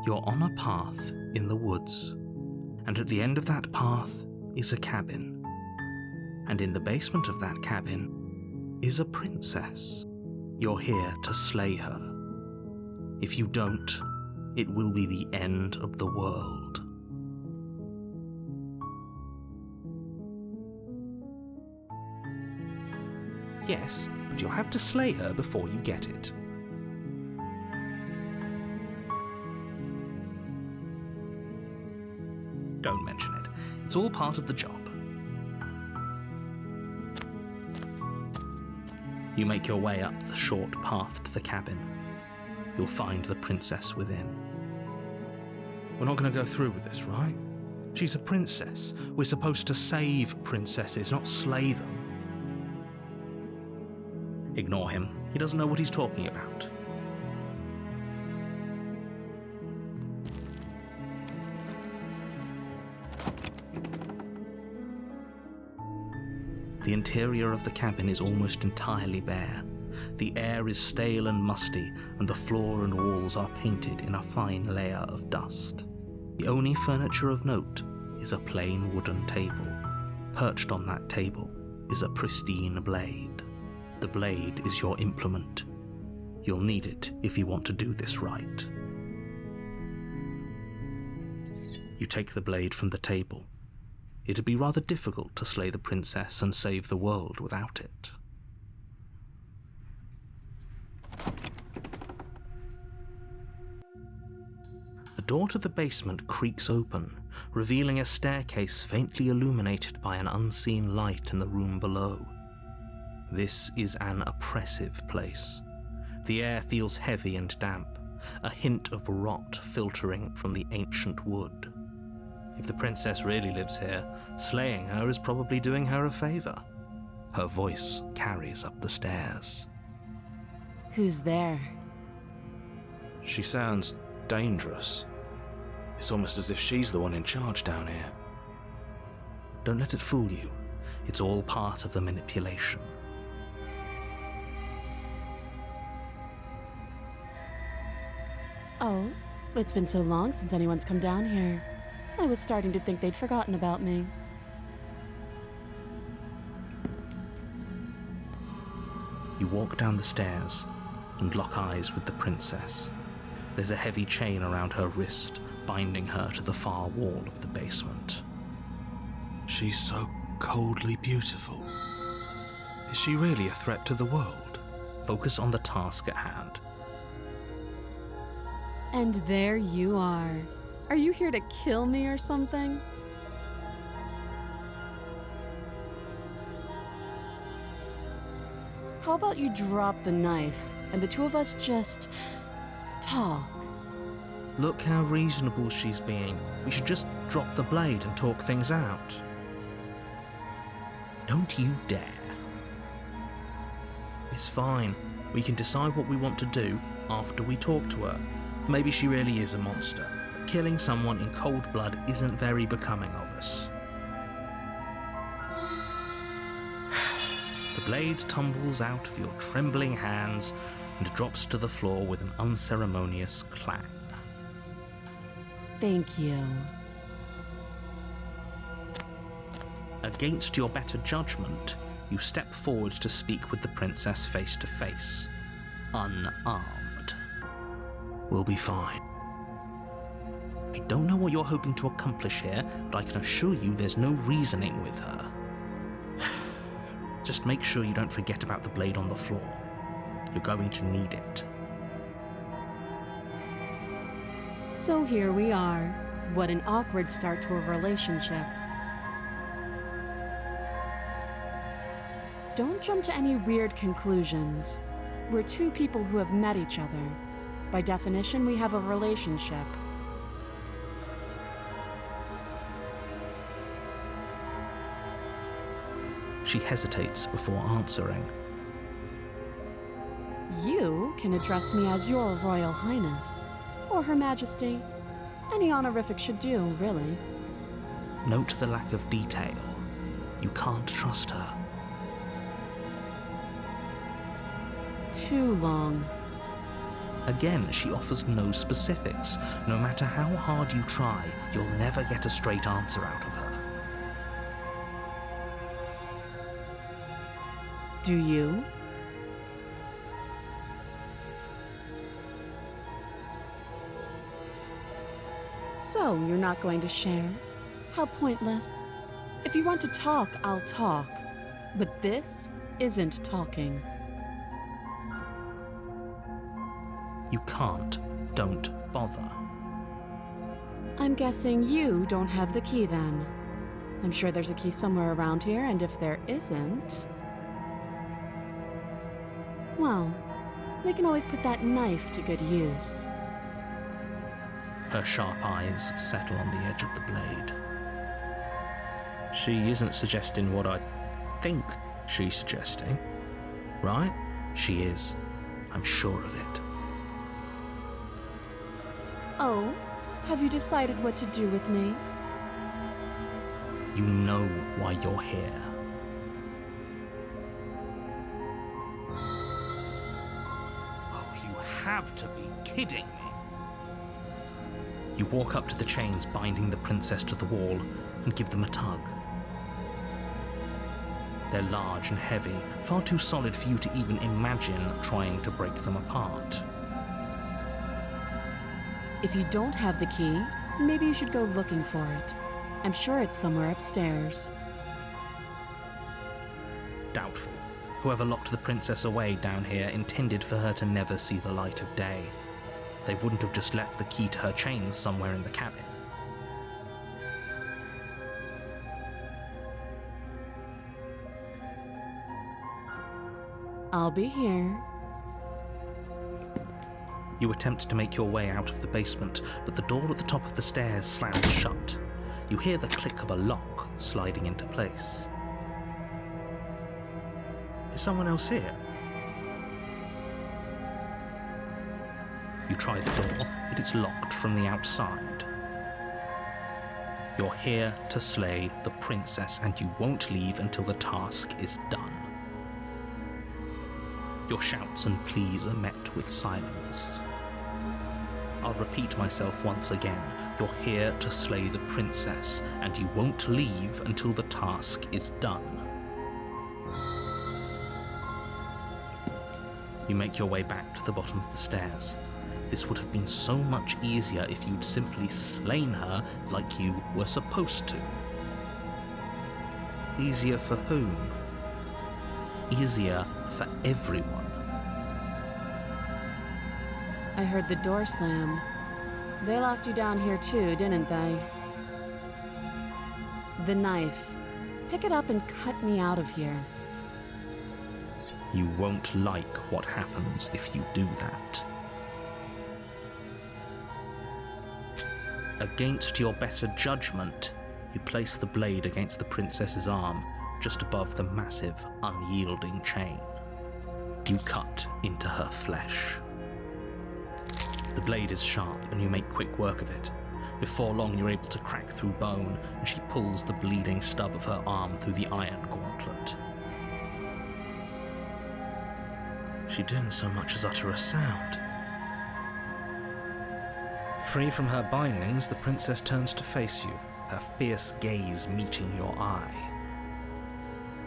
You're on a path in the woods, and at the end of that path is a cabin. And in the basement of that cabin is a princess. You're here to slay her. If you don't, it will be the end of the world. Yes, but you'll have to slay her before you get it. Don't mention it. It's all part of the job. You make your way up the short path to the cabin. You'll find the princess within. We're not going to go through with this, right? She's a princess. We're supposed to save princesses, not slay them. Ignore him. He doesn't know what he's talking about. The interior of the cabin is almost entirely bare. The air is stale and musty, and the floor and walls are painted in a fine layer of dust. The only furniture of note is a plain wooden table. Perched on that table is a pristine blade. The blade is your implement. You'll need it if you want to do this right. You take the blade from the table. It'd be rather difficult to slay the princess and save the world without it. The door to the basement creaks open, revealing a staircase faintly illuminated by an unseen light in the room below. This is an oppressive place. The air feels heavy and damp, a hint of rot filtering from the ancient wood. If the princess really lives here, slaying her is probably doing her a favor. Her voice carries up the stairs. Who's there? She sounds dangerous. It's almost as if she's the one in charge down here. Don't let it fool you. It's all part of the manipulation. Oh, it's been so long since anyone's come down here. I was starting to think they'd forgotten about me. You walk down the stairs and lock eyes with the princess. There's a heavy chain around her wrist, binding her to the far wall of the basement. She's so coldly beautiful. Is she really a threat to the world? Focus on the task at hand. And there you are. Are you here to kill me or something? How about you drop the knife and the two of us just talk? Look how reasonable she's being. We should just drop the blade and talk things out. Don't you dare. It's fine. We can decide what we want to do after we talk to her. Maybe she really is a monster. Killing someone in cold blood isn't very becoming of us. The blade tumbles out of your trembling hands and drops to the floor with an unceremonious clang. Thank you. Against your better judgment, you step forward to speak with the princess face to face, unarmed. We'll be fine. I don't know what you're hoping to accomplish here, but I can assure you there's no reasoning with her. Just make sure you don't forget about the blade on the floor. You're going to need it. So here we are. What an awkward start to a relationship. Don't jump to any weird conclusions. We're two people who have met each other. By definition, we have a relationship. She hesitates before answering. You can address me as Your Royal Highness, or Her Majesty. Any honorific should do, really. Note the lack of detail. You can't trust her. Too long. Again, she offers no specifics. No matter how hard you try, you'll never get a straight answer out of her. Do you? So, you're not going to share? How pointless. If you want to talk, I'll talk. But this isn't talking. You can't. Don't bother. I'm guessing you don't have the key then. I'm sure there's a key somewhere around here, and if there isn't... well, we can always put that knife to good use. Her sharp eyes settle on the edge of the blade. She isn't suggesting what I think she's suggesting, right? She is. I'm sure of it. Oh, have you decided what to do with me? You know why you're here. Oh, you have to be kidding me. You walk up to the chains binding the princess to the wall and give them a tug. They're large and heavy, far too solid for you to even imagine trying to break them apart. If you don't have the key, maybe you should go looking for it. I'm sure it's somewhere upstairs. Doubtful. Whoever locked the princess away down here intended for her to never see the light of day. They wouldn't have just left the key to her chains somewhere in the cabin. I'll be here. You attempt to make your way out of the basement, but the door at the top of the stairs slams shut. You hear the click of a lock sliding into place. Is someone else here? You try the door, but it's locked from the outside. You're here to slay the princess, and you won't leave until the task is done. Your shouts and pleas are met with silence. I'll repeat myself once again. You're here to slay the princess, and you won't leave until the task is done. You make your way back to the bottom of the stairs. This would have been so much easier if you'd simply slain her like you were supposed to. Easier for whom? Easier for everyone. I heard the door slam. They locked you down here too, didn't they? The knife. Pick it up and cut me out of here. You won't like what happens if you do that. Against your better judgment, you place the blade against the princess's arm, just above the massive, unyielding chain. You cut into her flesh. The blade is sharp, and you make quick work of it. Before long, you're able to crack through bone, and she pulls the bleeding stub of her arm through the iron gauntlet. She didn't so much as utter a sound. Free from her bindings, the princess turns to face you, her fierce gaze meeting your eye.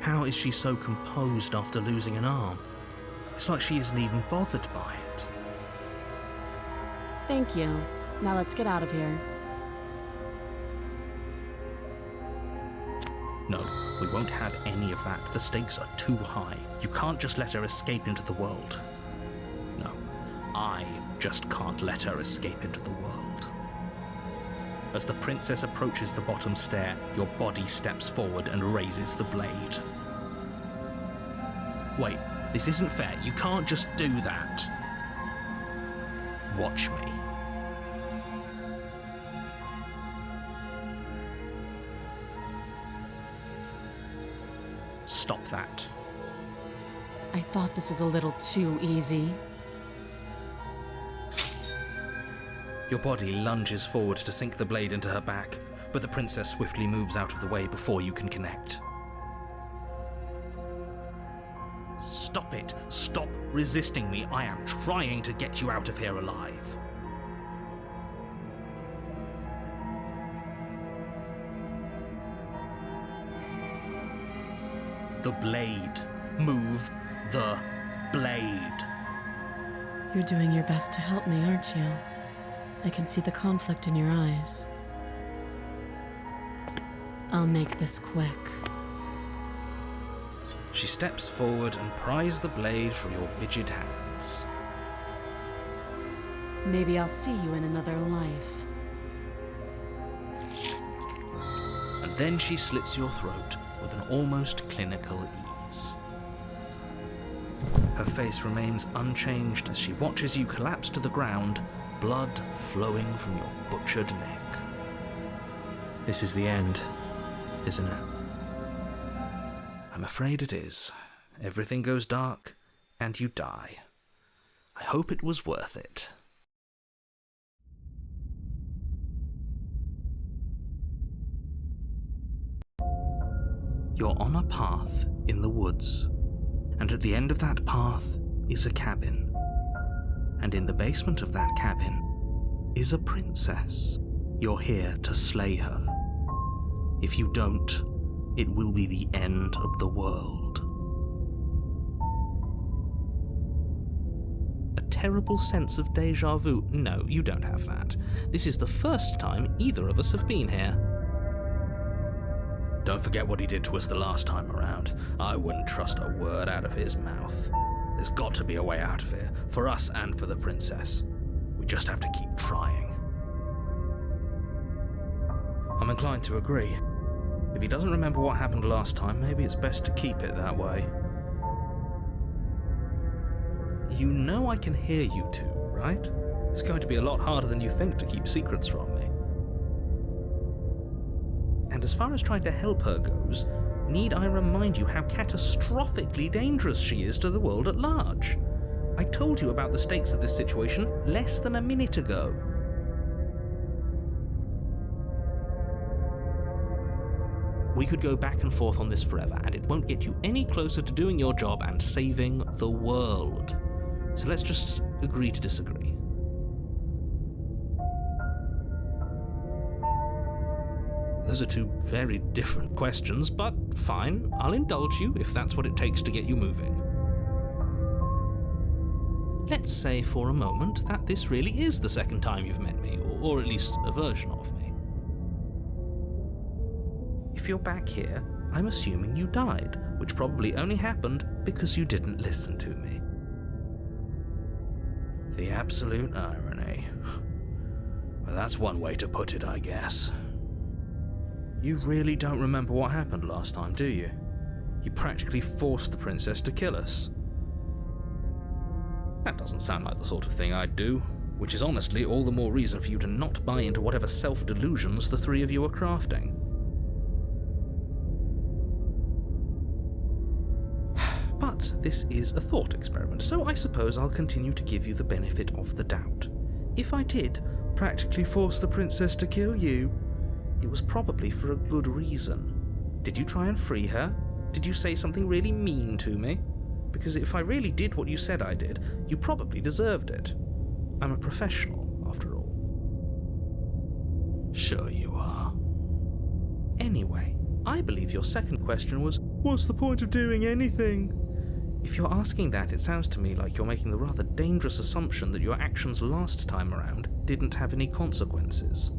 How is she so composed after losing an arm? It's like she isn't even bothered by it. Thank you. Now let's get out of here. No, we won't have any of that. The stakes are too high. You can't just let her escape into the world. No, I just can't let her escape into the world. As the princess approaches the bottom stair, your body steps forward and raises the blade. Wait, this isn't fair. You can't just do that. Watch me. Stop that. I thought this was a little too easy. Your body lunges forward to sink the blade into her back, but the princess swiftly moves out of the way before you can connect. Stop. Stop it! Stop resisting me! I am trying to get you out of here alive! The blade. Move the blade. You're doing your best to help me, aren't you? I can see the conflict in your eyes. I'll make this quick. She steps forward and pries the blade from your rigid hands. Maybe I'll see you in another life. And then she slits your throat with an almost clinical ease. Her face remains unchanged as she watches you collapse to the ground, blood flowing from your butchered neck. This is the end, isn't it? I'm afraid it is. Everything goes dark, and you die. I hope it was worth it. You're on a path in the woods, and at the end of that path is a cabin. And in the basement of that cabin is a princess. You're here to slay her. If you don't, it will be the end of the world. A terrible sense of déjà vu. No, you don't have that. This is the first time either of us have been here. Don't forget what he did to us the last time around. I wouldn't trust a word out of his mouth. There's got to be a way out of here, for us and for the princess. We just have to keep trying. I'm inclined to agree. If he doesn't remember what happened last time, maybe it's best to keep it that way. You know I can hear you two, right? It's going to be a lot harder than you think to keep secrets from me. And as far as trying to help her goes, need I remind you how catastrophically dangerous she is to the world at large? I told you about the stakes of this situation less than a minute ago. We could go back and forth on this forever, and it won't get you any closer to doing your job and saving the world. So let's just agree to disagree. Those are two very different questions, but fine, I'll indulge you if that's what it takes to get you moving. Let's say for a moment that this really is the second time you've met me, or at least a version of me. If you're back here, I'm assuming you died, which probably only happened because you didn't listen to me. The absolute irony. Well, that's one way to put it, I guess. You really don't remember what happened last time, do you? You practically forced the princess to kill us. That doesn't sound like the sort of thing I'd do, which is honestly all the more reason for you to not buy into whatever self-delusions the three of you are crafting. But this is a thought experiment, so I suppose I'll continue to give you the benefit of the doubt. If I did practically force the princess to kill you, it was probably for a good reason. Did you try and free her? Did you say something really mean to me? Because if I really did what you said I did, you probably deserved it. I'm a professional, after all. Sure you are. Anyway, I believe your second question was, what's the point of doing anything? If you're asking that, it sounds to me like you're making the rather dangerous assumption that your actions last time around didn't have any consequences.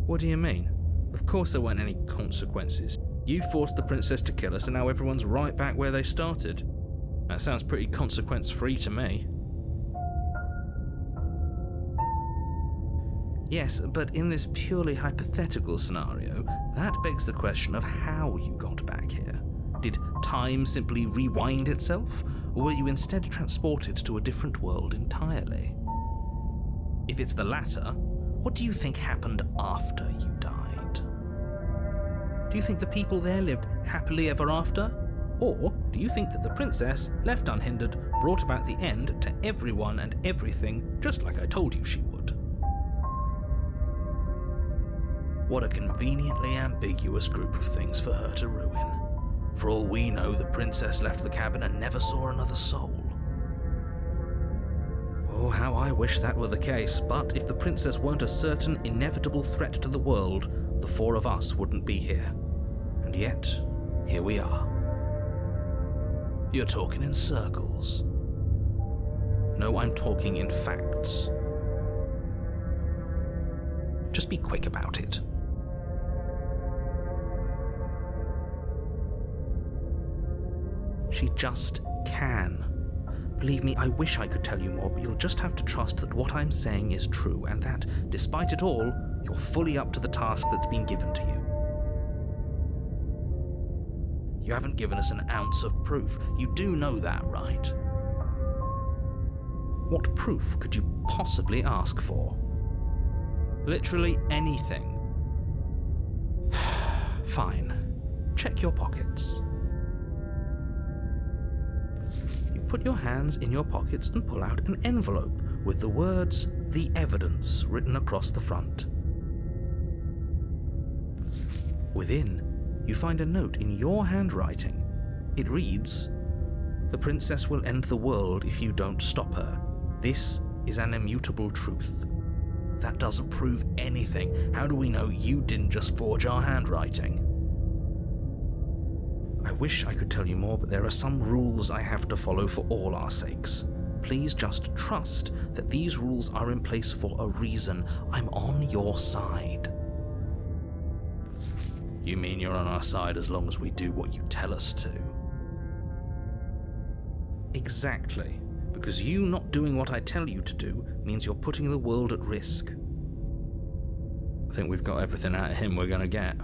What do you mean? Of course there weren't any consequences. You forced the princess to kill us and now everyone's right back where they started. That sounds pretty consequence-free to me. Yes, but in this purely hypothetical scenario, that begs the question of how you got back here. Did time simply rewind itself, or were you instead transported to a different world entirely? If it's the latter, what do you think happened after you died? Do you think the people there lived happily ever after? Or do you think that the princess, left unhindered, brought about the end to everyone and everything, just like I told you she would? What a conveniently ambiguous group of things for her to ruin. For all we know, the princess left the cabin and never saw another soul. Oh, how I wish that were the case, but if the princess weren't a certain, inevitable threat to the world, the four of us wouldn't be here. And yet, here we are. You're talking in circles. No, I'm talking in facts. Just be quick about it. She just can. Believe me, I wish I could tell you more, but you'll just have to trust that what I'm saying is true, and that, despite it all, you're fully up to the task that's been given to you. You haven't given us an ounce of proof. You do know that, right? What proof could you possibly ask for? Literally anything. Fine. Check your pockets. You put your hands in your pockets and pull out an envelope with the words, "The Evidence," written across the front. Within, you find a note in your handwriting. It reads, "The princess will end the world if you don't stop her. This is an immutable truth." That doesn't prove anything. How do we know you didn't just forge our handwriting? I wish I could tell you more, but there are some rules I have to follow for all our sakes. Please just trust that these rules are in place for a reason. I'm on your side. You mean you're on our side as long as we do what you tell us to? Exactly. Because you not doing what I tell you to do means you're putting the world at risk. I think we've got everything out of him we're gonna get.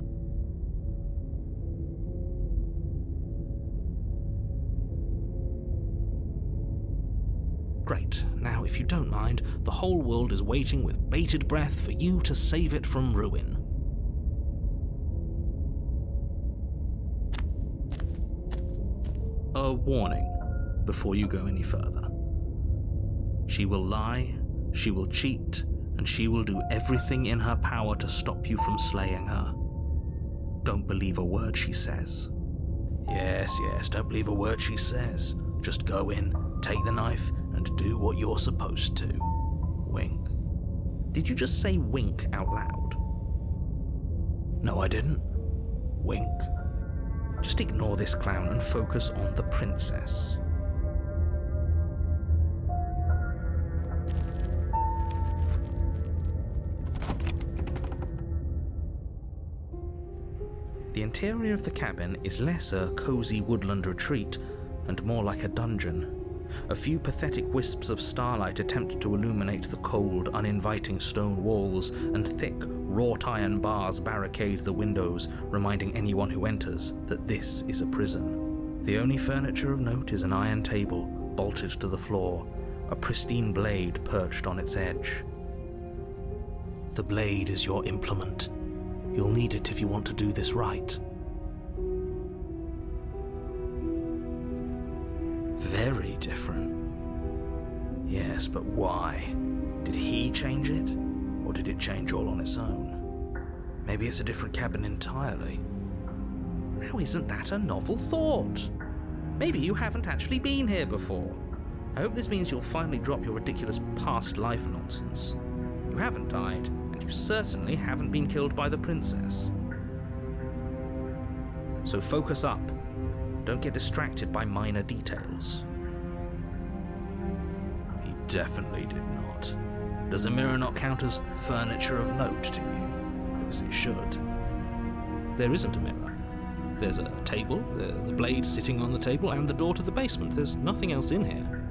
Great. Now, if you don't mind, the whole world is waiting with bated breath for you to save it from ruin. A warning before you go any further. She will lie, she will cheat, and she will do everything in her power to stop you from slaying her. Don't believe a word she says. Yes, don't believe a word she says. Just go in, take the knife, and do what you're supposed to. Wink. Did you just say wink out loud? No, I didn't. Wink. Just ignore this clown and focus on the princess. The interior of the cabin is less a cozy woodland retreat and more like a dungeon. A few pathetic wisps of starlight attempt to illuminate the cold, uninviting stone walls, and thick, wrought iron bars barricade the windows, reminding anyone who enters that this is a prison. The only furniture of note is an iron table, bolted to the floor, a pristine blade perched on its edge. The blade is your implement. You'll need it if you want to do this right. Very different. Yes, but why? Did he change it? Or did it change all on its own? Maybe it's a different cabin entirely. Now isn't that a novel thought? Maybe you haven't actually been here before. I hope this means you'll finally drop your ridiculous past life nonsense. You haven't died, and you certainly haven't been killed by the princess. So focus up. Don't get distracted by minor details. He definitely did not. Does a mirror not count as furniture of note to you? Because it should. There isn't a mirror. There's a table, the blade sitting on the table, and the door to the basement. There's nothing else in here.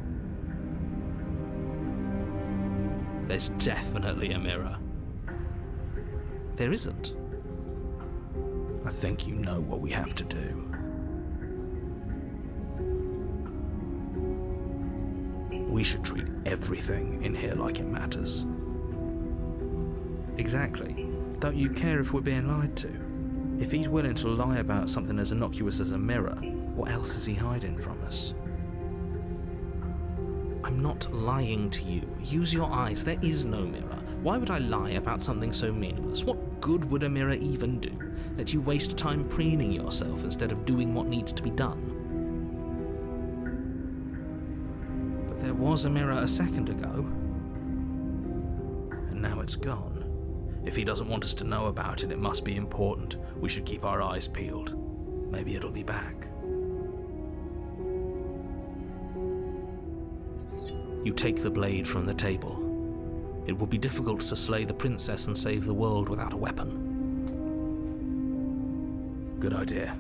There's definitely a mirror. There isn't. I think you know what we have to do. We should treat everything in here like it matters. Exactly. Don't you care if we're being lied to? If he's willing to lie about something as innocuous as a mirror, what else is he hiding from us? I'm not lying to you. Use your eyes. There is no mirror. Why would I lie about something so meaningless? What good would a mirror even do? Let you waste time preening yourself instead of doing what needs to be done? But there was a mirror a second ago. And now it's gone. If he doesn't want us to know about it, it must be important. We should keep our eyes peeled. Maybe it'll be back. You take the blade from the table. It would be difficult to slay the princess and save the world without a weapon. Good idea.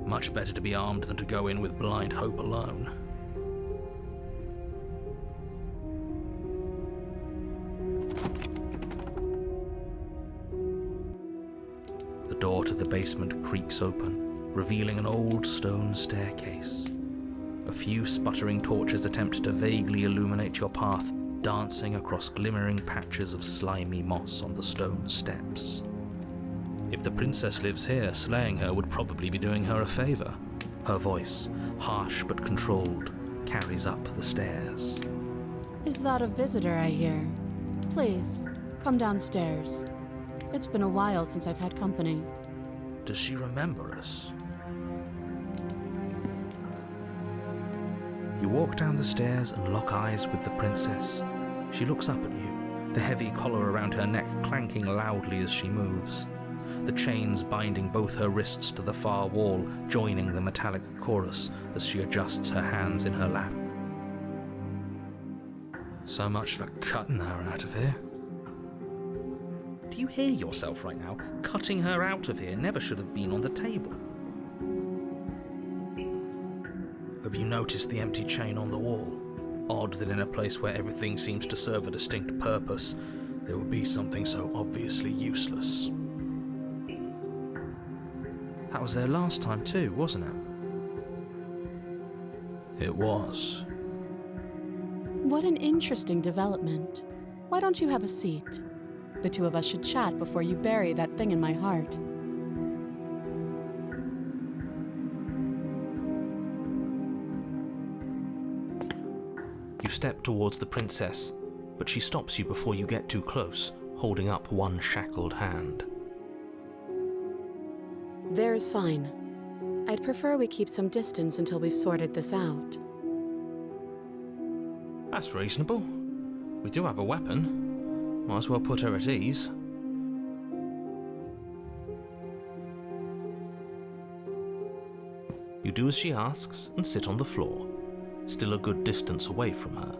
Much better to be armed than to go in with blind hope alone. The door to the basement creaks open, revealing an old stone staircase. A few sputtering torches attempt to vaguely illuminate your path, dancing across glimmering patches of slimy moss on the stone steps. If the princess lives here, slaying her would probably be doing her a favor. Her voice, harsh but controlled, carries up the stairs. Is that a visitor I hear? Please, come downstairs. It's been a while since I've had company. Does she remember us? You walk down the stairs and lock eyes with the princess. She looks up at you, the heavy collar around her neck clanking loudly as she moves. The chains binding both her wrists to the far wall, joining the metallic chorus as she adjusts her hands in her lap. So much for cutting her out of here. Do you hear yourself right now? Cutting her out of here never should have been on the table. Have you noticed the empty chain on the wall? Odd that in a place where everything seems to serve a distinct purpose, there would be something so obviously useless. That was there last time too, wasn't it? It was. What an interesting development. Why don't you have a seat? The two of us should chat before you bury that thing in my heart. You step towards the princess, but she stops you before you get too close, holding up one shackled hand. There's fine. I'd prefer we keep some distance until we've sorted this out. That's reasonable. We do have a weapon. Might as well put her at ease. You do as she asks and sit on the floor, still a good distance away from her.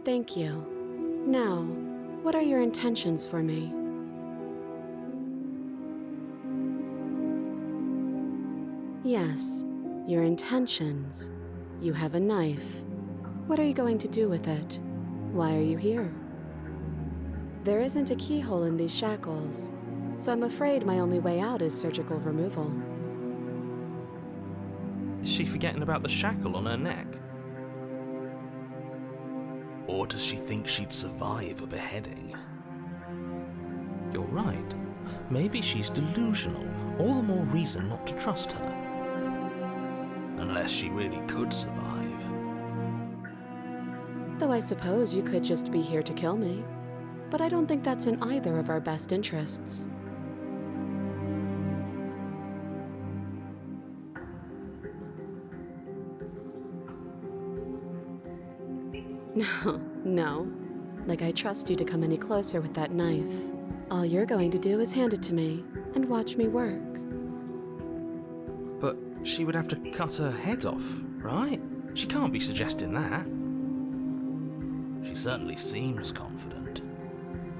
Thank you. Now, what are your intentions for me? Yes, your intentions. You have a knife. What are you going to do with it? Why are you here? There isn't a keyhole in these shackles, so I'm afraid my only way out is surgical removal. Is she forgetting about the shackle on her neck? Or does she think she'd survive a beheading? You're right. Maybe she's delusional. All the more reason not to trust her. Unless she really could survive. Though I suppose you could just be here to kill me. But I don't think that's in either of our best interests. No. Like I trust you to come any closer with that knife. All you're going to do is hand it to me and watch me work. But she would have to cut her head off, right? She can't be suggesting that. She certainly seems confident.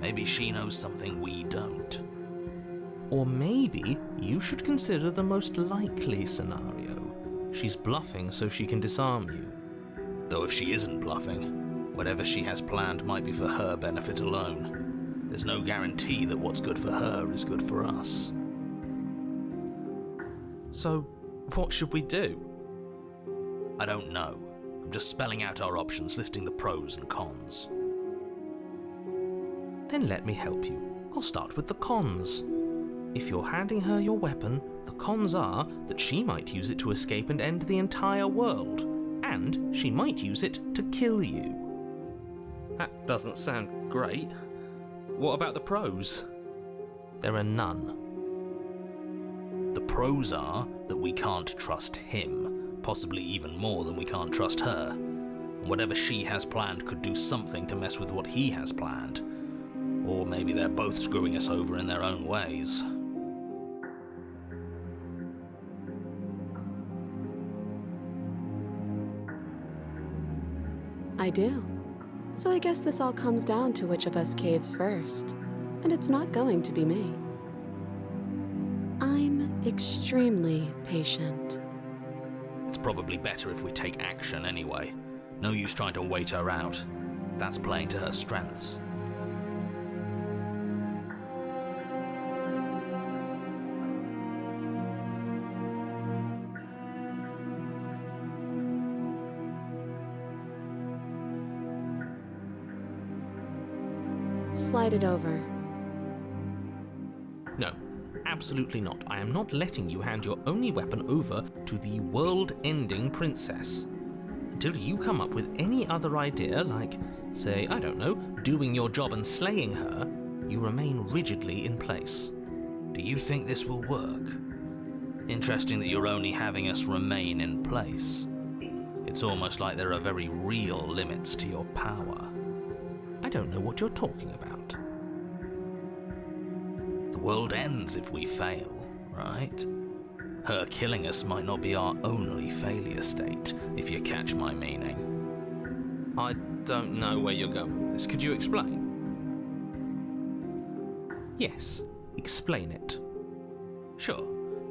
Maybe she knows something we don't. Or maybe you should consider the most likely scenario. She's bluffing so she can disarm you. Though if she isn't bluffing, whatever she has planned might be for her benefit alone. There's no guarantee that what's good for her is good for us. So, what should we do? I don't know. I'm just spelling out our options, listing the pros and cons. Then let me help you. I'll start with the cons. If you're handing her your weapon, the cons are that she might use it to escape and end the entire world. And she might use it to kill you. That doesn't sound great. What about the pros? There are none. The pros are that we can't trust him, possibly even more than we can't trust her. Whatever she has planned could do something to mess with what he has planned. Or maybe they're both screwing us over in their own ways. I do. So I guess this all comes down to which of us caves first. And it's not going to be me. I'm extremely patient. It's probably better if we take action anyway. No use trying to wait her out. That's playing to her strengths. Slide it over. No, absolutely not. I am not letting you hand your only weapon over to the world-ending princess. Until you come up with any other idea, like, say, I don't know, doing your job and slaying her, you remain rigidly in place. Do you think this will work? Interesting that you're only having us remain in place. It's almost like there are very real limits to your power. I don't know what you're talking about. The world ends if we fail, right? Her killing us might not be our only failure state, if you catch my meaning. I don't know where you're going with this. Could you explain? Yes, explain it. Sure,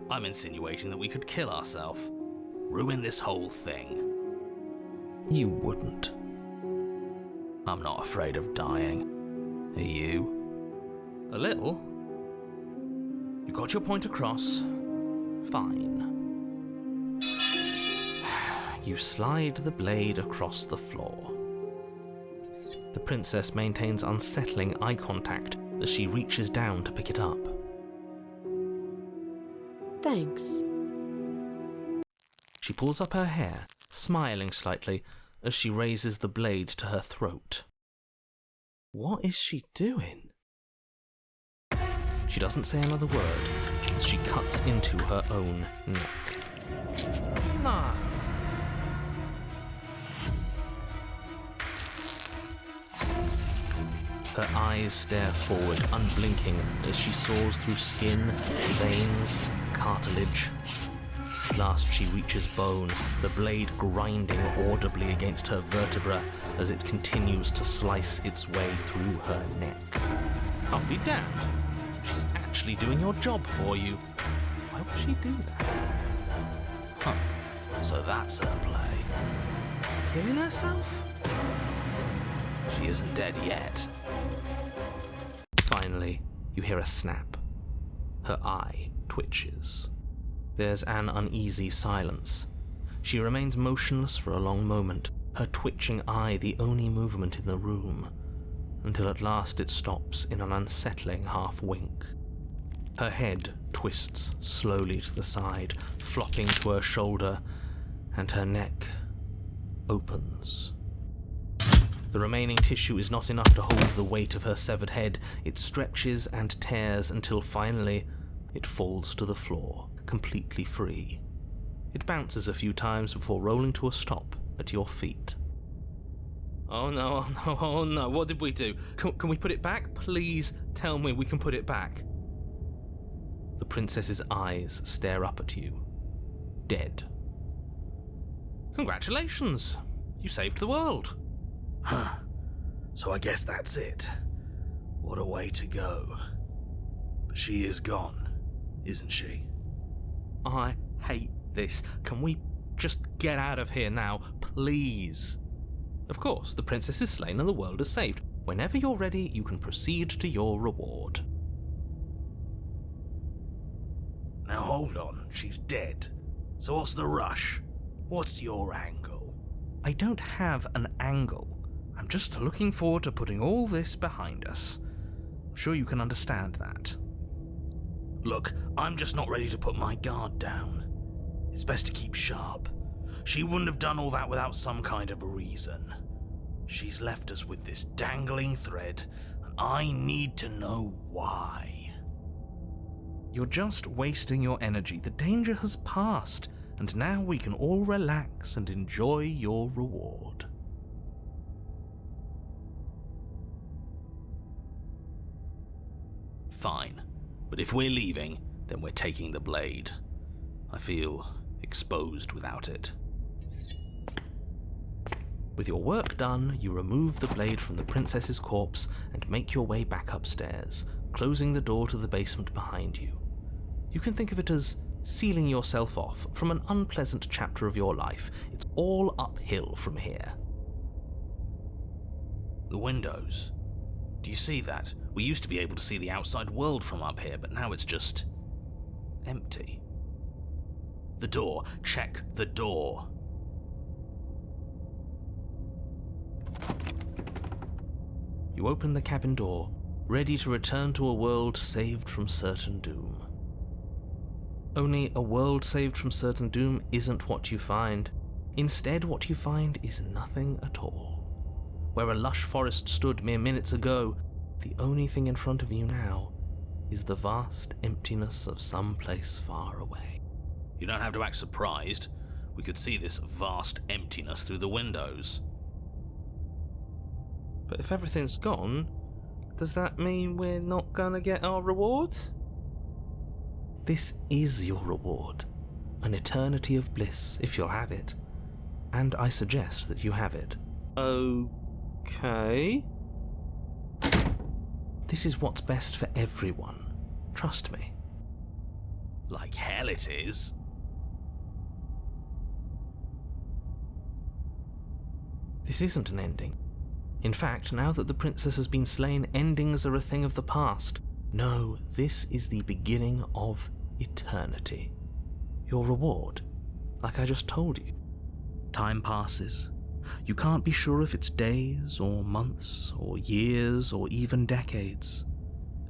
I'm insinuating that we could kill ourselves. Ruin this whole thing. You wouldn't. I'm not afraid of dying. Are you? A little. You got your point across. Fine. You slide the blade across the floor. The princess maintains unsettling eye contact as she reaches down to pick it up. Thanks. She pulls up her hair, smiling slightly as she raises the blade to her throat. What is she doing? She doesn't say another word as she cuts into her own neck. No. Her eyes stare forward, unblinking, as she saws through skin, veins, cartilage. Last she reaches bone, the blade grinding audibly against her vertebra as it continues to slice its way through her neck. I'll be damned. She's actually doing your job for you. Why would she do that? Huh. So that's her play. Killing herself? She isn't dead yet. Finally, you hear a snap. Her eye twitches. There's an uneasy silence. She remains motionless for a long moment, her twitching eye the only movement in the room, until at last it stops in an unsettling half-wink. Her head twists slowly to the side, flopping to her shoulder, and her neck opens. The remaining tissue is not enough to hold the weight of her severed head. It stretches and tears until finally it falls to the floor, completely free. It bounces a few times before rolling to a stop at your feet. Oh no, oh no, oh no, what did we do? Can we put it back? Please tell me we can put it back. The princess's eyes stare up at you, dead. Congratulations, you saved the world. Huh. So I guess that's it. What a way to go. But she is gone, isn't she? I hate this. Can we just get out of here now, please? Of course, the princess is slain and the world is saved. Whenever you're ready, you can proceed to your reward. Now hold on, she's dead. So what's the rush? What's your angle? I don't have an angle. I'm just looking forward to putting all this behind us. I'm sure you can understand that. Look, I'm just not ready to put my guard down. It's best to keep sharp. She wouldn't have done all that without some kind of a reason. She's left us with this dangling thread, and I need to know why. You're just wasting your energy. The danger has passed, and now we can all relax and enjoy your reward. Fine, but if we're leaving, then we're taking the blade. I feel exposed without it. With your work done, you remove the blade from the princess's corpse and make your way back upstairs, closing the door to the basement behind you. You can think of it as sealing yourself off from an unpleasant chapter of your life. It's all uphill from here. The windows. Do you see that? We used to be able to see the outside world from up here, but now it's just empty. The door. Check the door. You open the cabin door, ready to return to a world saved from certain doom. Only a world saved from certain doom isn't what you find. Instead, what you find is nothing at all. Where a lush forest stood mere minutes ago, the only thing in front of you now is the vast emptiness of some place far away. You don't have to act surprised. We could see this vast emptiness through the windows. But if everything's gone, does that mean we're not gonna get our reward? This is your reward. An eternity of bliss, if you'll have it. And I suggest that you have it. Okay. This is what's best for everyone. Trust me. Like hell it is. This isn't an ending. In fact, now that the princess has been slain, endings are a thing of the past. No, this is the beginning of eternity. Your reward, like I just told you. Time passes. You can't be sure if it's days or months or years or even decades.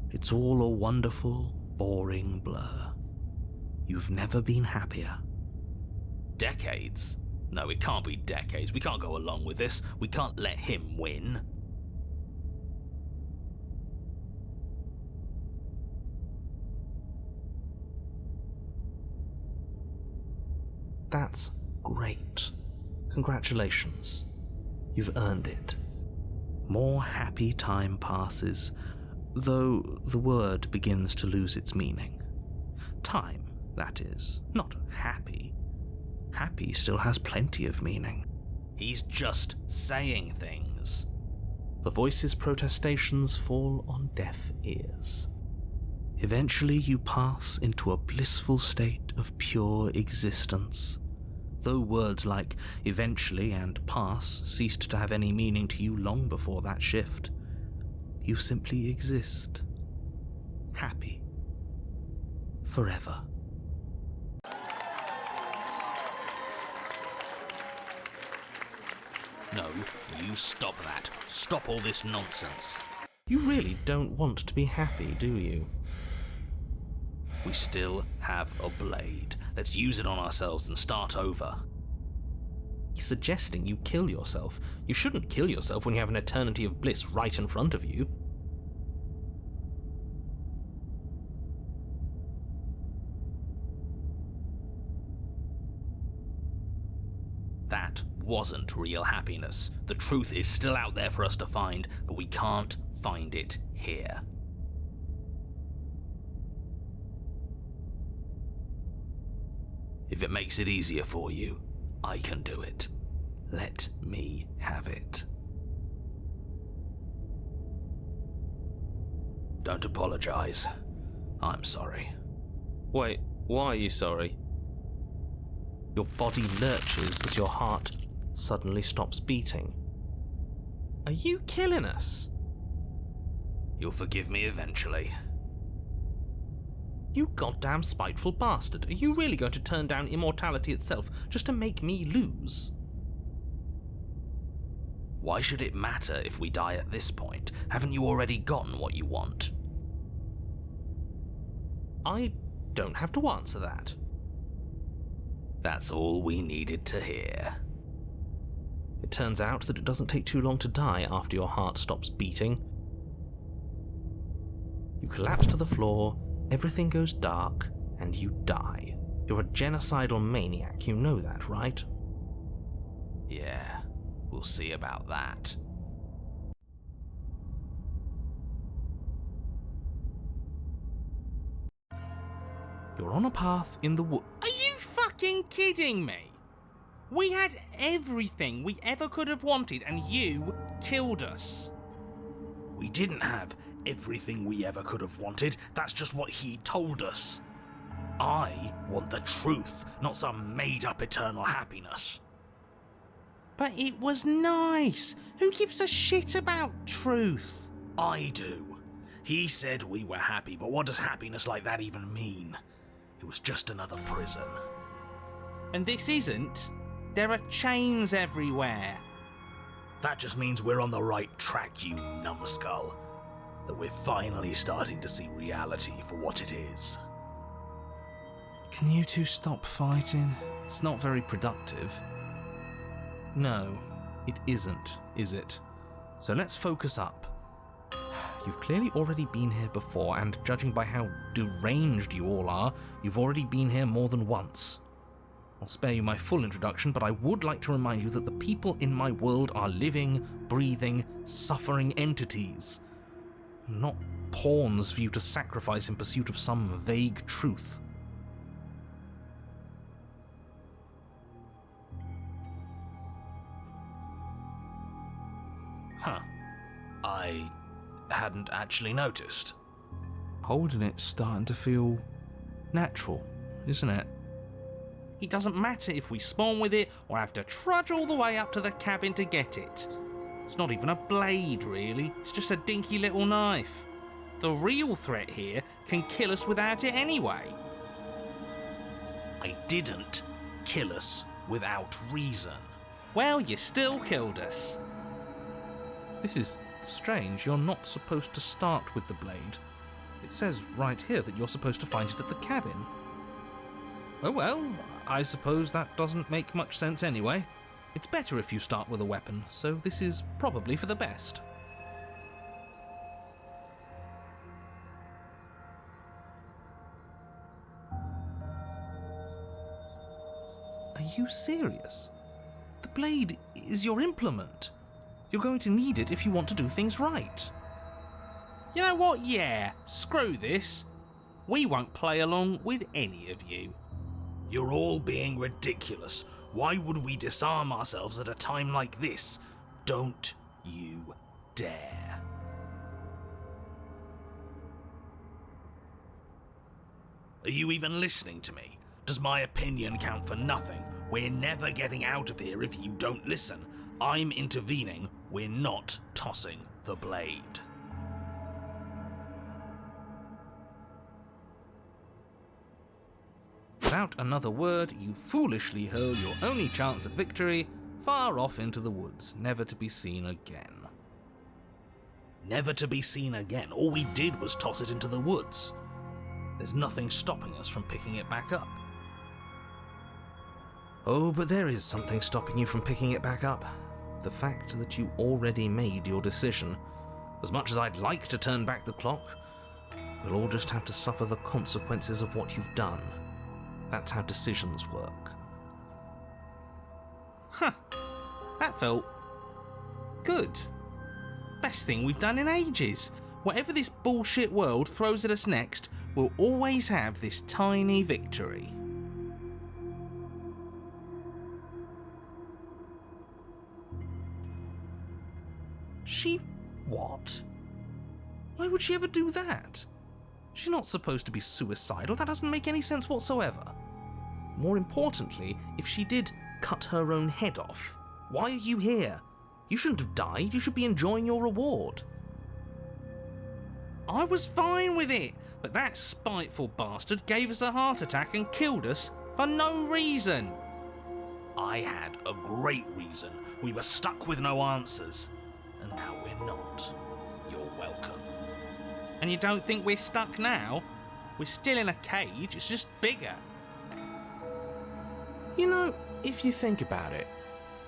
It's all a wonderful, boring blur. You've never been happier. Decades? No, it can't be decades. We can't go along with this. We can't let him win. That's great. Congratulations. You've earned it. More happy time passes, though the word begins to lose its meaning. Time, that is, not happy. Happy still has plenty of meaning. He's just saying things. The voice's protestations fall on deaf ears. Eventually you pass into a blissful state of pure existence. Though words like eventually and pass ceased to have any meaning to you long before that shift, you simply exist. Happy. Forever. No, you stop that. Stop all this nonsense. You really don't want to be happy, do you? We still have a blade. Let's use it on ourselves and start over. He's suggesting you kill yourself. You shouldn't kill yourself when you have an eternity of bliss right in front of you. That wasn't real happiness. The truth is still out there for us to find, but we can't find it here. If it makes it easier for you, I can do it. Let me have it. Don't apologize. I'm sorry. Wait, why are you sorry? Your body lurches as your heart suddenly stops beating. Are you killing us? You'll forgive me eventually. You goddamn spiteful bastard. Are you really going to turn down immortality itself just to make me lose? Why should it matter if we die at this point? Haven't you already gotten what you want? I don't have to answer that. That's all we needed to hear. It turns out that it doesn't take too long to die after your heart stops beating. You collapse to the floor, everything goes dark, and you die. You're a genocidal maniac, you know that, right? Yeah, we'll see about that. You're on a path in the wood. Are you fucking kidding me? We had everything we ever could have wanted and you killed us. We didn't have everything we ever could have wanted, that's just what he told us. I want the truth, not some made-up eternal happiness. But it was nice. Who gives a shit about truth? I do. He said we were happy, but what does happiness like that even mean? It was just another prison. And this isn't. There are chains everywhere. That just means we're on the right track, you numbskull. That we're finally starting to see reality for what it is. Can you two stop fighting? It's not very productive. No, it isn't, is it? So let's focus up. You've clearly already been here before, and judging by how deranged you all are, you've already been here more than once. I'll spare you my full introduction, but I would like to remind you that the people in my world are living, breathing, suffering entities. Not pawns for you to sacrifice in pursuit of some vague truth. Huh. I hadn't actually noticed. Holding it's starting to feel natural, isn't it? It doesn't matter if we spawn with it or have to trudge all the way up to the cabin to get it. It's not even a blade, really. It's just a dinky little knife. The real threat here can kill us without it anyway. I didn't kill us without reason. Well, you still killed us. This is strange. You're not supposed to start with the blade. It says right here that you're supposed to find it at the cabin. Oh well, I suppose that doesn't make much sense anyway. It's better if you start with a weapon, so this is probably for the best. Are you serious? The blade is your implement. You're going to need it if you want to do things right. You know what? Yeah, screw this. We won't play along with any of you. You're all being ridiculous. Why would we disarm ourselves at a time like this? Don't you dare. Are you even listening to me? Does my opinion count for nothing? We're never getting out of here if you don't listen. I'm intervening. We're not tossing the blade. Without another word, you foolishly hurl your only chance at victory far off into the woods, never to be seen again. Never to be seen again. All we did was toss it into the woods. There's nothing stopping us from picking it back up. Oh, but there is something stopping you from picking it back up. The fact that you already made your decision. As much as I'd like to turn back the clock, we'll all just have to suffer the consequences of what you've done. That's how decisions work. Huh. That felt good. Best thing we've done in ages. Whatever this bullshit world throws at us next, we'll always have this tiny victory. She what? Why would she ever do that? She's not supposed to be suicidal. That doesn't make any sense whatsoever. More importantly, if she did cut her own head off, why are you here? You shouldn't have died. You should be enjoying your reward. I was fine with it, but that spiteful bastard gave us a heart attack and killed us for no reason. I had a great reason. We were stuck with no answers. And now we're not. You're welcome. And you don't think we're stuck now? We're still in a cage, it's just bigger. You know, if you think about it,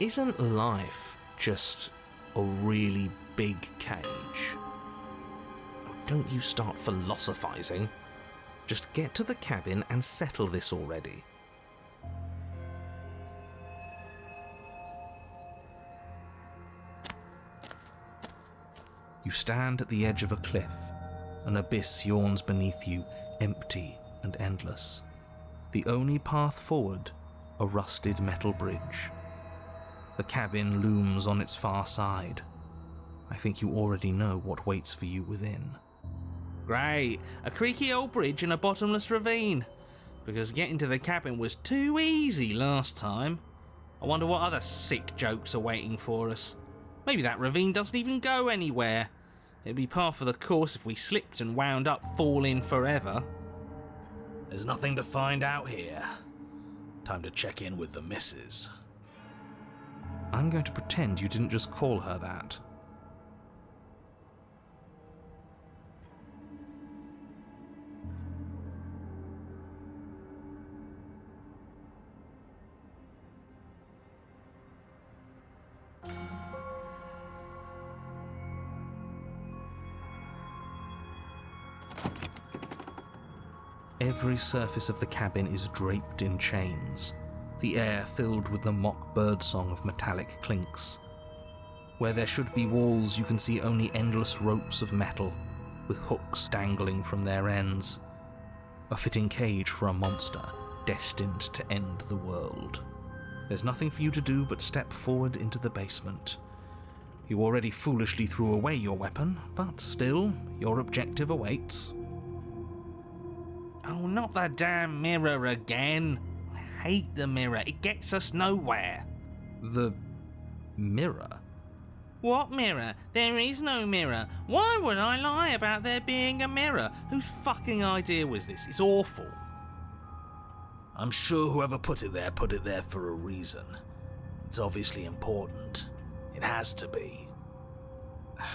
isn't life just a really big cage? don't you start philosophizing. Just get to the cabin and settle this already. You stand at the edge of a cliff. An abyss yawns beneath you, empty and endless. The only path forward, a rusted metal bridge. The cabin looms on its far side. I think you already know what waits for you within. Great, a creaky old bridge and a bottomless ravine. Because getting to the cabin was too easy last time. I wonder what other sick jokes are waiting for us. Maybe that ravine doesn't even go anywhere. It'd be par for the course if we slipped and wound up falling forever. There's nothing to find out here. Time to check in with the missus. I'm going to pretend you didn't just call her that. Every surface of the cabin is draped in chains, the air filled with the mock birdsong of metallic clinks. Where there should be walls, you can see only endless ropes of metal, with hooks dangling from their ends. A fitting cage for a monster destined to end the world. There's nothing for you to do but step forward into the basement. You already foolishly threw away your weapon, but still, your objective awaits. Oh, not the damn mirror again. I hate the mirror. It gets us nowhere. The mirror? What mirror? There is no mirror. Why would I lie about there being a mirror? Whose fucking idea was this? It's awful. I'm sure whoever put it there for a reason. It's obviously important. It has to be.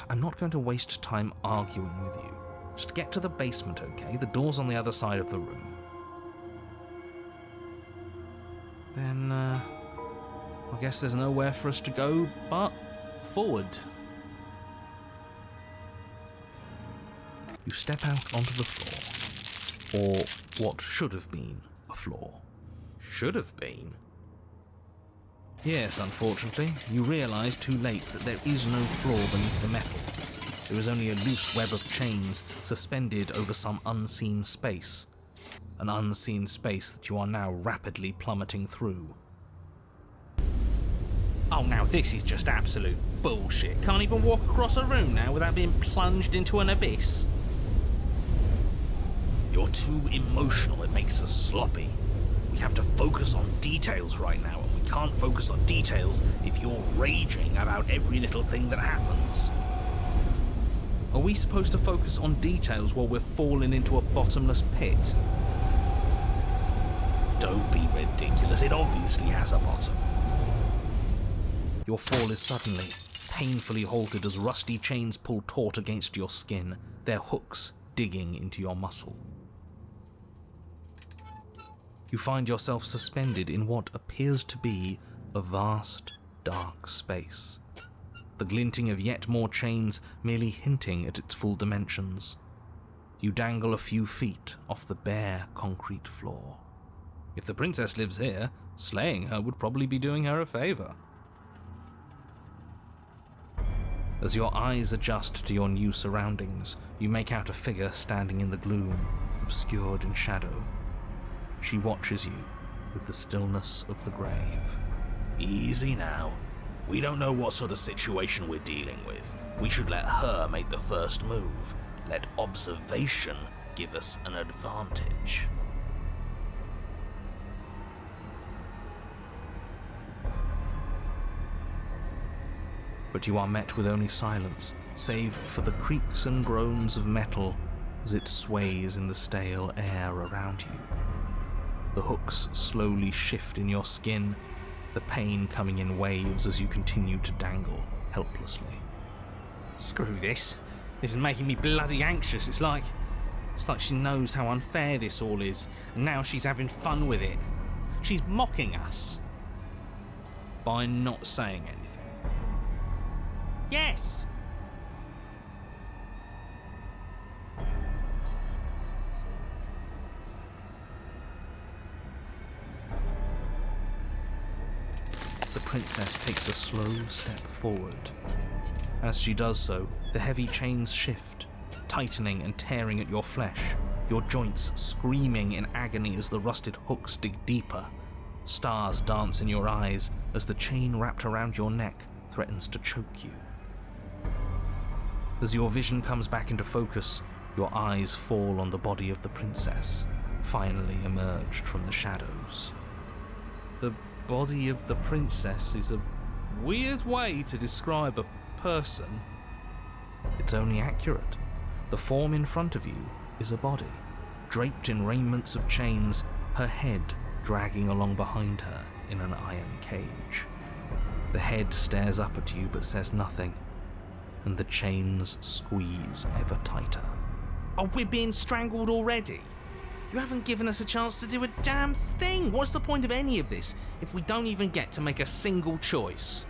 I'm not going to waste time arguing with you. Just get to the basement, okay? The door's on the other side of the room. Then, I guess there's nowhere for us to go but forward. You step out onto the floor. Or what should have been a floor. Should have been? Yes, unfortunately, you realise too late that there is no floor beneath the metal. There is only a loose web of chains suspended over some unseen space. An unseen space that you are now rapidly plummeting through. Oh, now this is just absolute bullshit. Can't even walk across a room now without being plunged into an abyss. You're too emotional, it makes us sloppy. We have to focus on details right now, and we can't focus on details if you're raging about every little thing that happens. Are we supposed to focus on details while we're falling into a bottomless pit? Don't be ridiculous, it obviously has a bottom. Your fall is suddenly, painfully halted as rusty chains pull taut against your skin, their hooks digging into your muscle. You find yourself suspended in what appears to be a vast, dark space. The glinting of yet more chains merely hinting at its full dimensions. You dangle a few feet off the bare concrete floor. If the princess lives here, slaying her would probably be doing her a favour. As your eyes adjust to your new surroundings, you make out a figure standing in the gloom, obscured in shadow. She watches you with the stillness of the grave. Easy now. We don't know what sort of situation we're dealing with. We should let her make the first move. Let observation give us an advantage. But you are met with only silence, save for the creaks and groans of metal as it sways in the stale air around you. The hooks slowly shift in your skin, the pain coming in waves as you continue to dangle helplessly. Screw this. This is making me bloody anxious. It's like she knows how unfair this all is, and now she's having fun with it. She's mocking us. By not saying anything. Yes! princess takes a slow step forward. As she does so, the heavy chains shift, tightening and tearing at your flesh, your joints screaming in agony as the rusted hooks dig deeper. Stars dance in your eyes as the chain wrapped around your neck threatens to choke you. As your vision comes back into focus, your eyes fall on the body of the princess, finally emerged from the shadows. The body of the princess is a weird way to describe a person. It's only accurate. The form in front of you is a body, draped in raiments of chains, her head dragging along behind her in an iron cage. The head stares up at you but says nothing, and the chains squeeze ever tighter. Oh, we're being strangled already? You haven't given us a chance to do a damn thing. What's the point of any of this if we don't even get to make a single choice?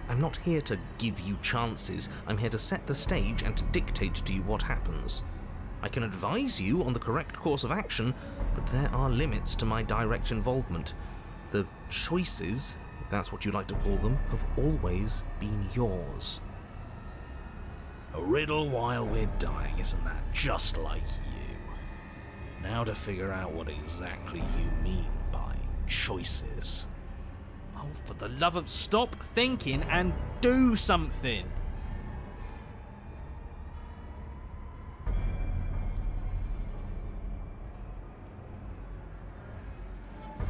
I'm not here to give you chances. I'm here to set the stage and to dictate to you what happens. I can advise you on the correct course of action, but there are limits to my direct involvement. The choices, if that's what you like to call them, have always been yours. A riddle while we're dying, isn't that just like you? Now to figure out what exactly you mean by choices. Oh, for the love of stop thinking and do something!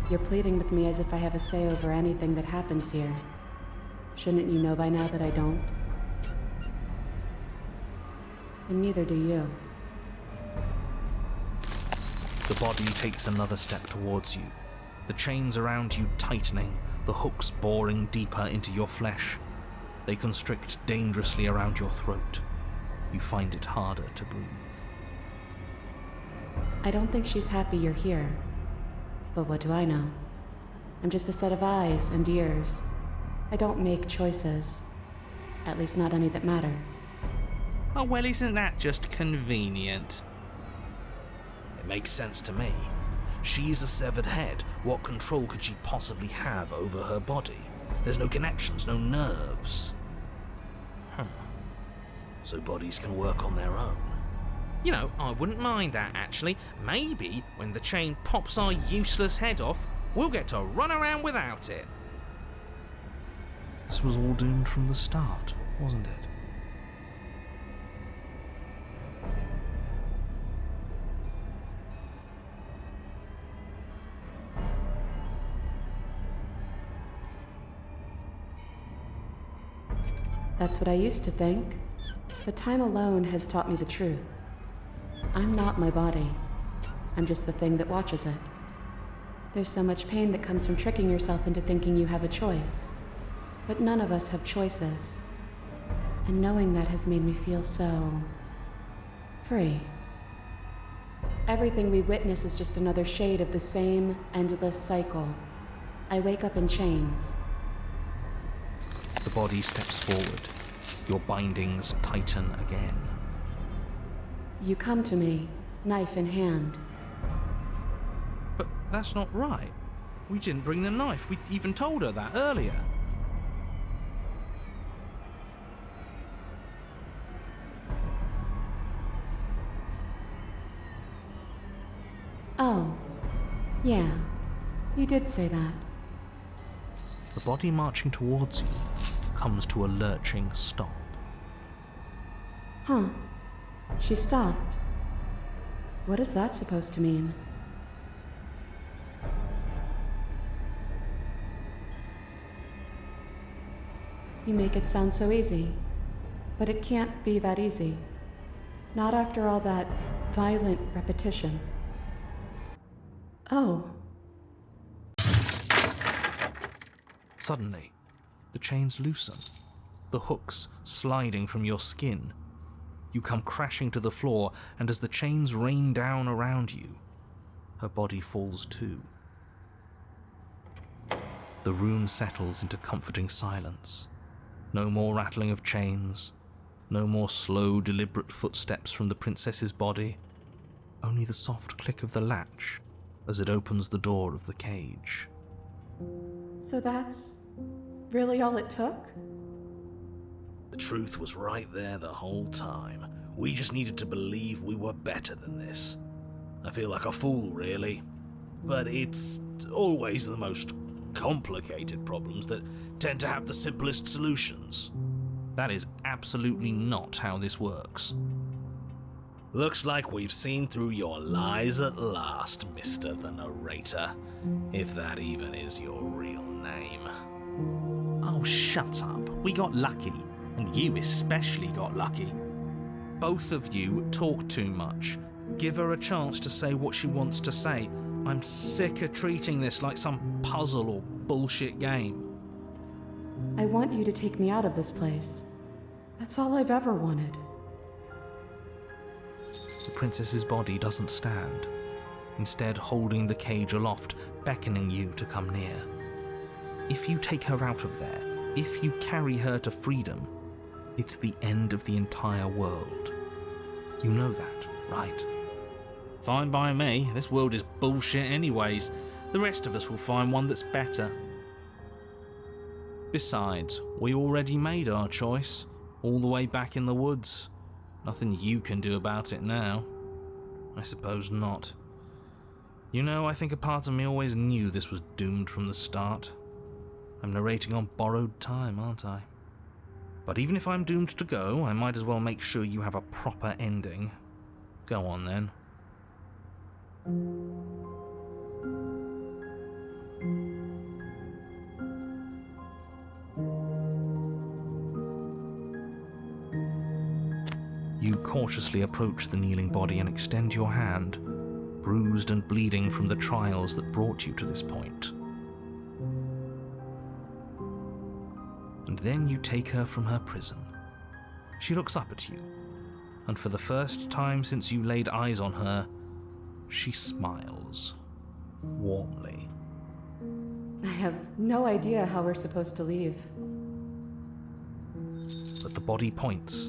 You're pleading with me as if I have a say over anything that happens here. Shouldn't you know by now that I don't? And neither do you. The body takes another step towards you, the chains around you tightening, the hooks boring deeper into your flesh. They constrict dangerously around your throat. You find it harder to breathe. I don't think she's happy you're here. But what do I know? I'm just a set of eyes and ears. I don't make choices. At least not any that matter. Oh, well, isn't that just convenient? It makes sense to me. She's a severed head. What control could she possibly have over her body? There's no connections, no nerves. So bodies can work on their own. You know, I wouldn't mind that, actually. Maybe when the chain pops our useless head off, we'll get to run around without it. This was all doomed from the start, wasn't it? That's what I used to think. But time alone has taught me the truth. I'm not my body. I'm just the thing that watches it. There's so much pain that comes from tricking yourself into thinking you have a choice. But none of us have choices. And knowing that has made me feel so free. Everything we witness is just another shade of the same endless cycle. I wake up in chains. The body steps forward. Your bindings tighten again. You come to me, knife in hand. But that's not right. We didn't bring the knife. We even told her that earlier. Oh, yeah, you did say that. The body marching towards you comes to a lurching stop. Huh. She stopped. What is that supposed to mean? You make it sound so easy, but it can't be that easy. Not after all that violent repetition. Oh. Suddenly, the chains loosen, the hooks sliding from your skin. You come crashing to the floor, and as the chains rain down around you, her body falls too. The room settles into comforting silence. No more rattling of chains, no more slow, deliberate footsteps from the princess's body, only the soft click of the latch as it opens the door of the cage. So that's really all it took? The truth was right there the whole time. We just needed to believe we were better than this. I feel like a fool, really. But it's always the most complicated problems that tend to have the simplest solutions. That is absolutely not how this works. Looks like we've seen through your lies at last, Mr. the Narrator. If that even is your real name. Oh, shut up. We got lucky. And you especially got lucky. Both of you talk too much. Give her a chance to say what she wants to say. I'm sick of treating this like some puzzle or bullshit game. I want you to take me out of this place. That's all I've ever wanted. The princess's body doesn't stand, instead holding the cage aloft, beckoning you to come near. If you take her out of there, if you carry her to freedom, it's the end of the entire world. You know that, right? Fine by me. This world is bullshit anyways. The rest of us will find one that's better. Besides, we already made our choice, all the way back in the woods. Nothing you can do about it now. I suppose not. You know, I think a part of me always knew this was doomed from the start. I'm narrating on borrowed time, aren't I? But even if I'm doomed to go, I might as well make sure you have a proper ending. Go on then. You cautiously approach the kneeling body and extend your hand, bruised and bleeding from the trials that brought you to this point. And then you take her from her prison. She looks up at you, and for the first time since you laid eyes on her, she smiles, warmly. I have no idea how we're supposed to leave. But the body points,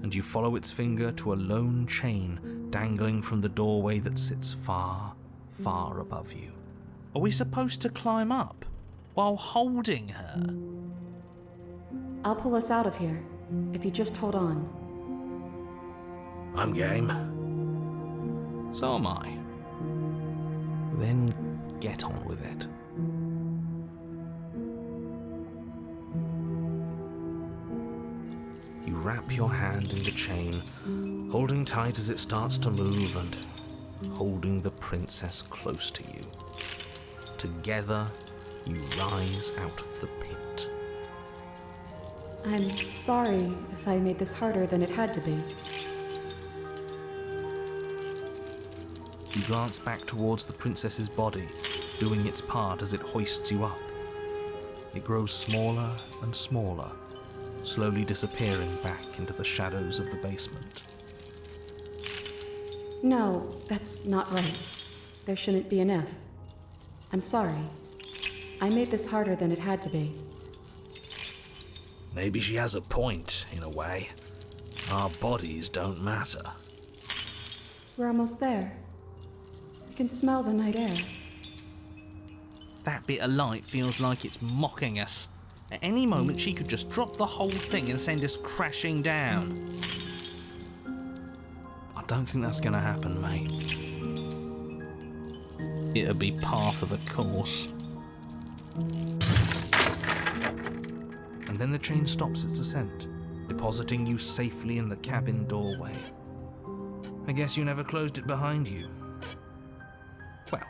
and you follow its finger to a lone chain dangling from the doorway that sits far, far above you. Are we supposed to climb up while holding her? I'll pull us out of here, if you just hold on. I'm game. So am I. Then get on with it. You wrap your hand in the chain, holding tight as it starts to move and holding the princess close to you. Together, you rise out of the pit. I'm sorry if I made this harder than it had to be. You glance back towards the princess's body, doing its part as it hoists you up. It grows smaller and smaller, slowly disappearing back into the shadows of the basement. No, that's not right. There shouldn't be an if. I'm sorry. I made this harder than it had to be. Maybe she has a point, in a way. Our bodies don't matter. We're almost there. I can smell the night air. That bit of light feels like it's mocking us. At any moment, she could just drop the whole thing and send us crashing down. I don't think that's gonna happen, mate. It'll be par for the course. And then the chain stops its ascent, depositing you safely in the cabin doorway. I guess you never closed it behind you. Well,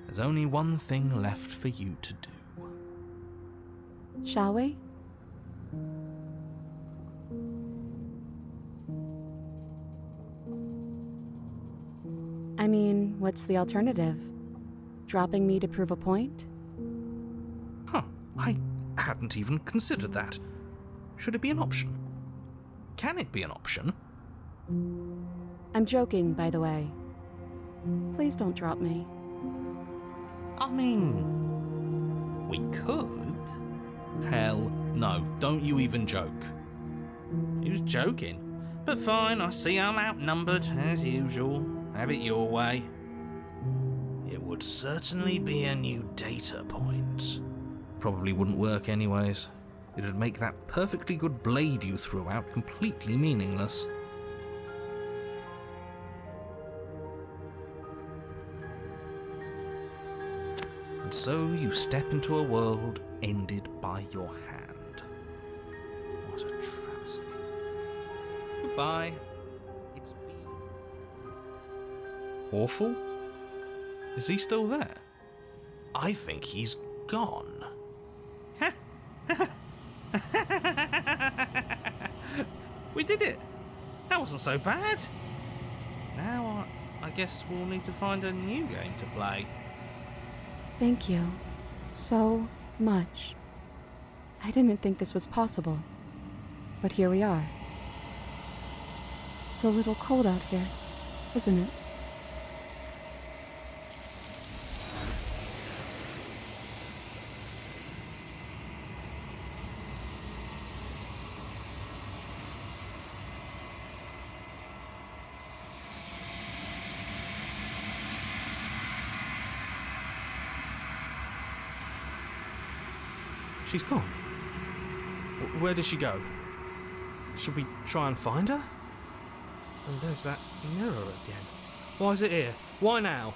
there's only one thing left for you to do. Shall we? I mean, what's the alternative? Dropping me to prove a point? Huh, I hadn't even considered that. Should it be an option? Can it be an option? I'm joking, by the way. Please don't drop me. I mean, we could. Hell no, don't you even joke. He was joking. But fine, I see I'm outnumbered, as usual. Have it your way. It would certainly be a new data point. Probably wouldn't work anyways. It'd make that perfectly good blade you threw out completely meaningless. And so you step into a world ended by your hand. What a travesty. Goodbye. It's been awful? Is he still there? I think he's gone. We did it! That wasn't so bad. Now I guess we'll need to find a new game to play. Thank you so much. I didn't think this was possible, but here we are. It's a little cold out here, isn't it? She's gone. Where did she go? Should we try and find her? And there's that mirror again. Why is it here? Why now?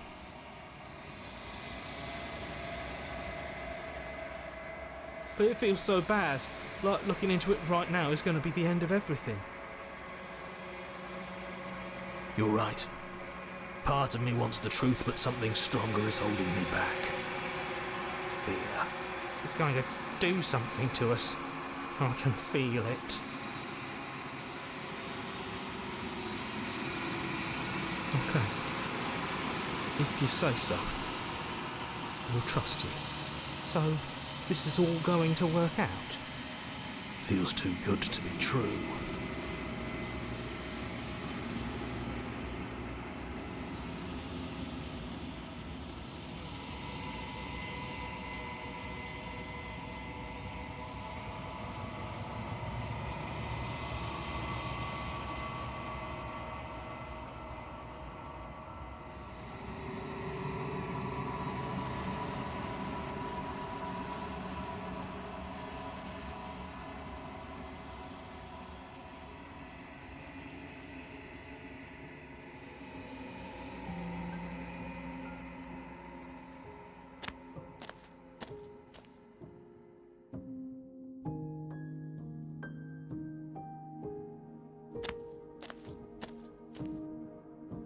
But it feels so bad. Like looking into it right now is going to be the end of everything. You're right. Part of me wants the truth, but something stronger is holding me back. Fear. It's going to do something to us. I can feel it. Okay. If you say so, we'll trust you. So, this is all going to work out? Feels too good to be true.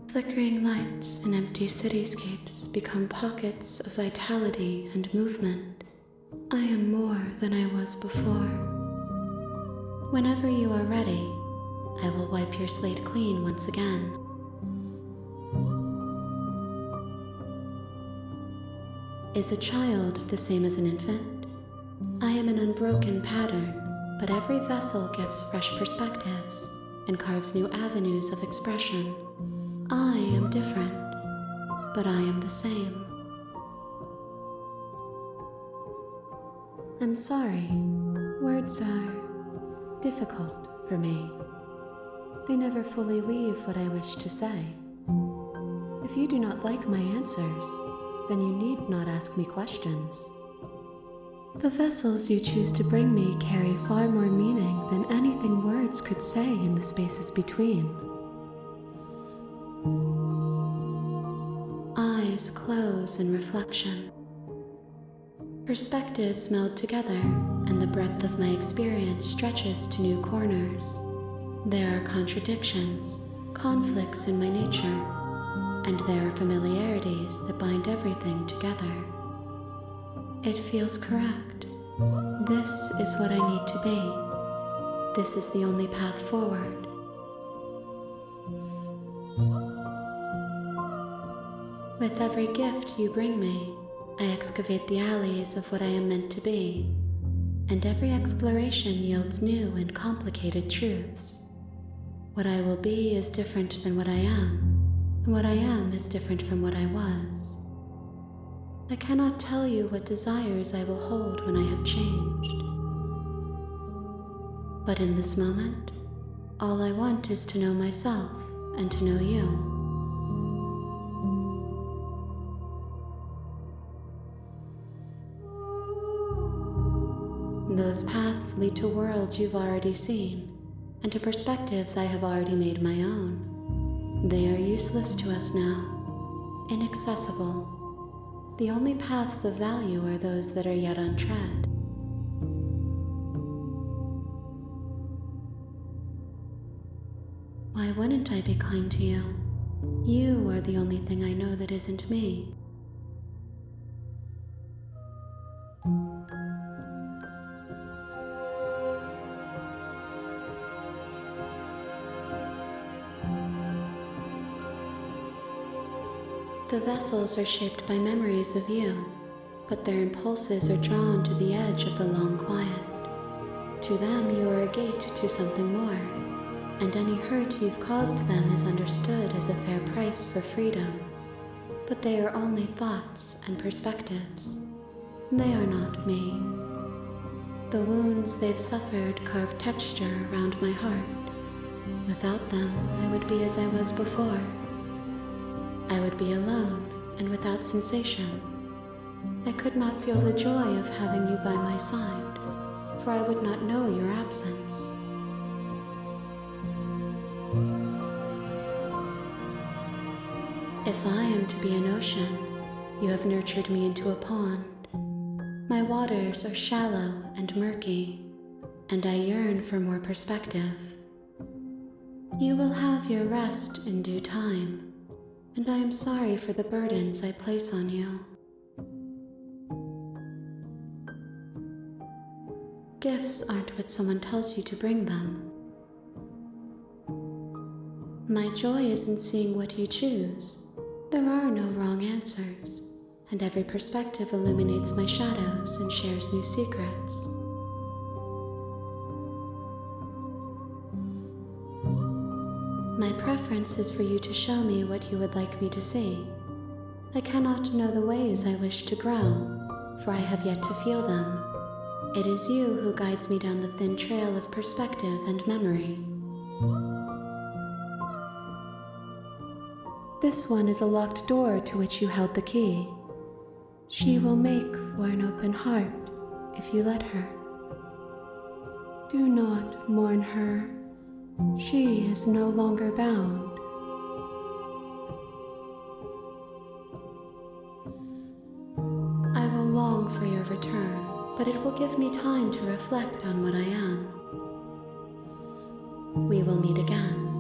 Flickering lights and empty cityscapes become pockets of vitality and movement. I am more than I was before. Whenever you are ready, I will wipe your slate clean once again. Is a child the same as an infant? I am an unbroken pattern, but every vessel gives fresh perspectives and carves new avenues of expression. I am different, but I am the same. I'm sorry. Words are difficult for me. They never fully weave what I wish to say. If you do not like my answers, then you need not ask me questions. The vessels you choose to bring me carry far more meaning than anything words could say in the spaces between. Eyes close in reflection. Perspectives meld together, and the breadth of my experience stretches to new corners. There are contradictions, conflicts in my nature, and there are familiarities that bind everything together. It feels correct. This is what I need to be. This is the only path forward. With every gift you bring me, I excavate the alleys of what I am meant to be, and every exploration yields new and complicated truths. What I will be is different than what I am, and what I am is different from what I was. I cannot tell you what desires I will hold when I have changed. But in this moment, all I want is to know myself and to know you. Those paths lead to worlds you've already seen, and to perspectives I have already made my own. They are useless to us now, inaccessible. The only paths of value are those that are yet untread. Why wouldn't I be kind to you? You are the only thing I know that isn't me. The vessels are shaped by memories of you, but their impulses are drawn to the edge of the long quiet. To them, you are a gate to something more, and any hurt you've caused them is understood as a fair price for freedom. But they are only thoughts and perspectives. They are not me. The wounds they've suffered carve texture around my heart. Without them, I would be as I was before. I would be alone and without sensation. I could not feel the joy of having you by my side, for I would not know your absence. If I am to be an ocean, you have nurtured me into a pond. My waters are shallow and murky, and I yearn for more perspective. You will have your rest in due time, and I am sorry for the burdens I place on you. Gifts aren't what someone tells you to bring them. My joy is in seeing what you choose. There are no wrong answers, and every perspective illuminates my shadows and shares new secrets. My preference is for you to show me what you would like me to see. I cannot know the ways I wish to grow, for I have yet to feel them. It is you who guides me down the thin trail of perspective and memory. This one is a locked door to which you held the key. She will make for an open heart if you let her. Do not mourn her. She is no longer bound. I will long for your return, but it will give me time to reflect on what I am. We will meet again.